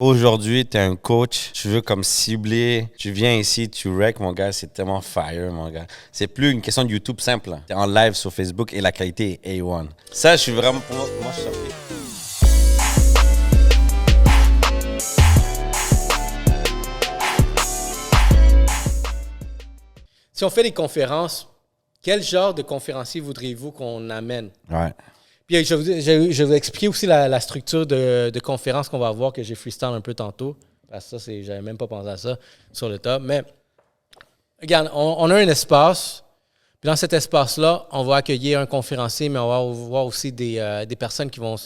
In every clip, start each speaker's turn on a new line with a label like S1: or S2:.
S1: Aujourd'hui, tu es un coach, tu veux comme cibler, tu viens ici, tu wreck, mon gars, c'est tellement fire, mon gars. C'est plus une question de YouTube simple. Tu es en live sur Facebook et la qualité est A1. Ça, je suis vraiment, pour moi, je suis surpris.
S2: Si on fait des conférences, quel genre de conférencier voudriez-vous qu'on amène?
S1: Ouais.
S2: Puis je vais vous expliquer aussi la structure de conférence qu'on va avoir, que j'ai freestyle un peu tantôt. Parce que ça, j'avais même pas pensé à ça sur le top. Mais regarde, on a un espace. Puis dans cet espace-là, on va accueillir un conférencier, mais on va voir aussi des personnes qui vont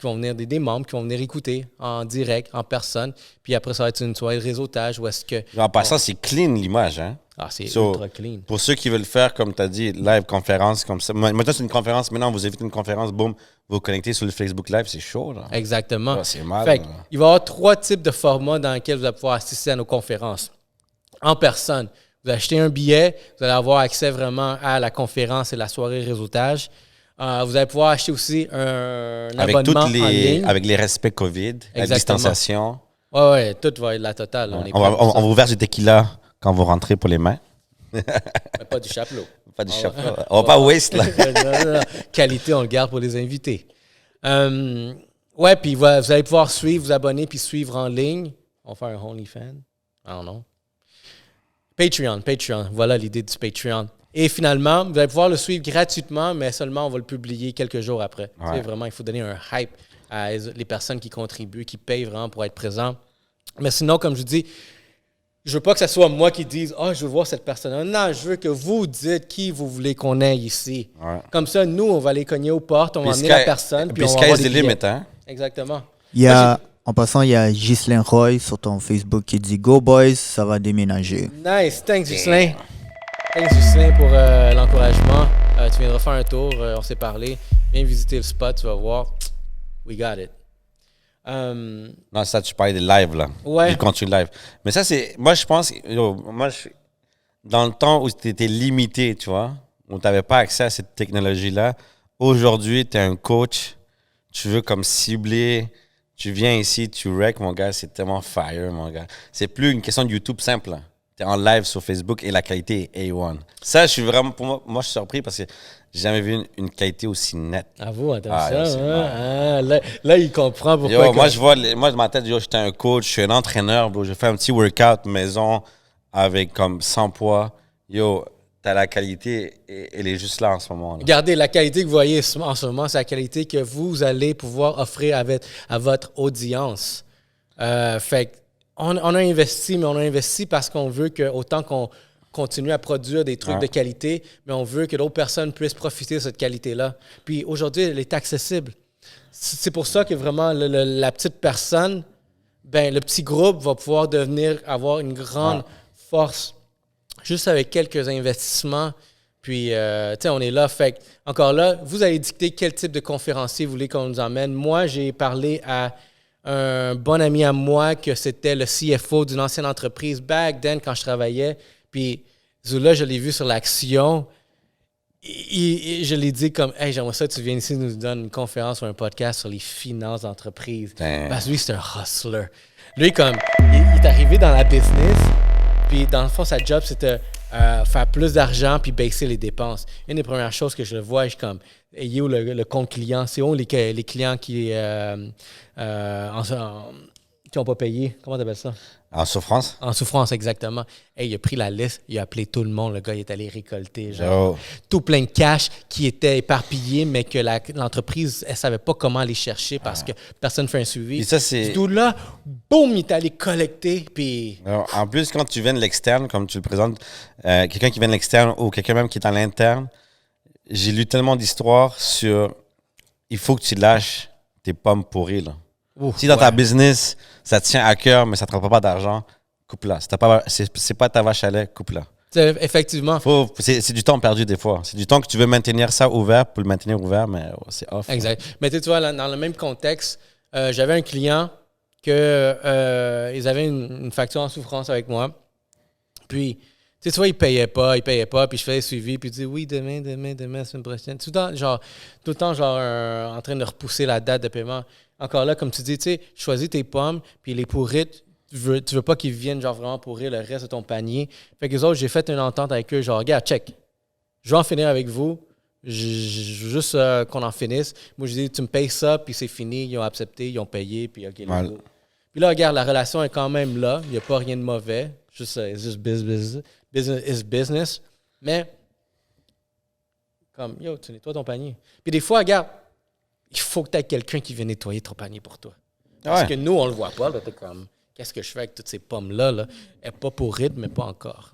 S2: venir, des membres qui vont venir écouter en direct, en personne. Puis après, ça va être une soirée de réseautage où est-ce que...
S1: En passant, c'est clean l'image, hein?
S2: Ah, c'est ultra clean.
S1: Pour ceux qui veulent faire, comme tu as dit, live conférence, comme ça. Maintenant, c'est une conférence. Maintenant, vous évitez une conférence, boum, vous vous connectez sur le Facebook Live, c'est chaud, là.
S2: Exactement.
S1: Ah, c'est mal.
S2: Fait il va y avoir 3 types de formats dans lesquels vous allez pouvoir assister à nos conférences. En personne, vous achetez un billet, vous allez avoir accès vraiment à la conférence et la soirée réseautage. Vous allez pouvoir acheter aussi un abonnement en ligne.
S1: Avec les respects COVID, la distanciation.
S2: Oui, tout va être la totale.
S1: On va ouvrir du tequila quand vous rentrez pour les mains.
S2: Mais pas du chapeau.
S1: Pas du chapeau. On va pas waste, là.
S2: Non. Qualité, on le garde pour les invités. Ouais, puis vous allez pouvoir suivre, vous abonner, puis suivre en ligne. On va faire un OnlyFans. I don't know. Patreon. Voilà l'idée du Patreon. Et finalement, vous allez pouvoir le suivre gratuitement, mais seulement on va le publier quelques jours après. Ouais. Tu sais, vraiment, il faut donner un hype à les personnes qui contribuent, qui payent vraiment pour être présents. Mais sinon, comme je vous dis, je veux pas que ce soit moi qui dise « Ah, je veux voir cette personne-là ». Non, je veux que vous dites qui vous voulez qu'on ait ici. Ouais. Comme ça, nous, on va aller cogner aux portes, on va emmener la personne, puis on va avoir des billets.
S1: Hein?
S2: Exactement.
S3: En passant, il y a Ghislain Roy sur ton Facebook qui dit « Go boys, ça va déménager ».
S2: Nice, thanks Ghislain. Thanks Ghislain pour l'encouragement. Tu viendras faire un tour, on s'est parlé. Viens visiter le spot, tu vas voir. We got it.
S1: Non, ça, tu parlais des lives, là.
S2: Ouais.
S1: Du contenu live. Mais ça, c'est... Moi, je pense... dans le temps où tu étais limité, tu vois, où tu n'avais pas accès à cette technologie-là, aujourd'hui, tu es un coach, tu veux comme cibler, tu viens ici, tu wreck, mon gars, c'est tellement fire, mon gars. C'est plus une question de YouTube simple, là. Tu es en live sur Facebook et la qualité est A1. Ça, je suis vraiment... Pour moi, je suis surpris parce que j'ai jamais vu une qualité aussi nette.
S2: À vous, attention. Là, il comprend pourquoi.
S1: Moi, dans ma tête, j'étais un coach, je suis un entraîneur, bro. Je fais un petit workout maison avec comme 100 poids. T'as la qualité, elle est juste là en ce moment. Là.
S2: Regardez, la qualité que vous voyez en ce moment, c'est la qualité que vous allez pouvoir offrir à votre audience. Fait on a investi, mais on a investi parce qu'on veut que, autant qu'on continue à produire des trucs de qualité, mais on veut que d'autres personnes puissent profiter de cette qualité-là. Puis aujourd'hui, elle est accessible. C'est pour ça que vraiment, la petite personne, le petit groupe va pouvoir avoir une grande force juste avec quelques investissements. Puis, on est là. Fait encore là, vous allez dicter quel type de conférencier vous voulez qu'on nous emmène. Moi, j'ai parlé à un bon ami à moi que c'était le CFO d'une ancienne entreprise back then quand je travaillais. Puis Zula, je l'ai vu sur l'Action. Et je l'ai dit comme « Hey, j'aimerais ça que tu viennes ici nous donnes une conférence ou un podcast sur les finances d'entreprise. » Parce que lui, c'est un hustler. Lui, comme, il est arrivé dans la business, puis dans le fond, sa job, c'était faire plus d'argent puis baisser les dépenses. Une des premières choses que je le vois, je suis comme « Hey, où le compte client? C'est où les clients qui n'ont pas payé? Comment tu appelles ça? »
S1: En souffrance?
S2: En souffrance, exactement. Hey, il a pris la liste, il a appelé tout le monde. Le gars, il est allé récolter tout plein de cash qui était éparpillé, mais que l'entreprise, elle ne savait pas comment aller chercher parce que personne ne fait un suivi.
S1: Et ça, c'est...
S2: Tout là, boum, il est allé collecter. Puis...
S1: En plus, quand tu viens de l'externe, comme tu le présentes, quelqu'un qui vient de l'externe ou quelqu'un même qui est à l'interne, j'ai lu tellement d'histoires sur il faut que tu lâches tes pommes pourries, là. Si dans ta business, ça te tient à cœur, mais ça ne te rapporte pas d'argent, coupe-la. C'est pas ta vache à lait, coupe-la.
S2: Effectivement.
S1: C'est du temps perdu des fois. C'est du temps que tu veux maintenir ça ouvert pour le maintenir ouvert, mais c'est off.
S2: Exact. Là. Mais tu vois, dans le même contexte, j'avais un client ils avaient une facture en souffrance avec moi. Puis, tu vois, il payait pas, puis je faisais le suivi, puis il disait oui, demain, la semaine prochaine. Tout le temps, genre, en train de repousser la date de paiement. encore là, comme tu dis, tu sais, choisis tes pommes, puis les pourrites, tu veux pas qu'ils viennent genre vraiment pourrir le reste de ton panier. Fait que les autres, j'ai fait une entente avec eux, genre, regarde, check, je vais en finir avec vous, je veux juste qu'on en finisse. Moi, je dis, tu me payes ça, puis c'est fini, ils ont accepté, ils ont payé, puis OK, let's go. Puis là, regarde, la relation est quand même là, il n'y a pas rien de mauvais, juste, it's just business is business, mais comme, yo, tu nettoies ton panier. Puis des fois, regarde, il faut que tu aies quelqu'un qui vienne nettoyer ton panier pour toi. Parce que nous, on le voit pas. Là, t'es comme, qu'est-ce que je fais avec toutes ces pommes-là? Là? Elle n'est pas pourrite, mais pas encore.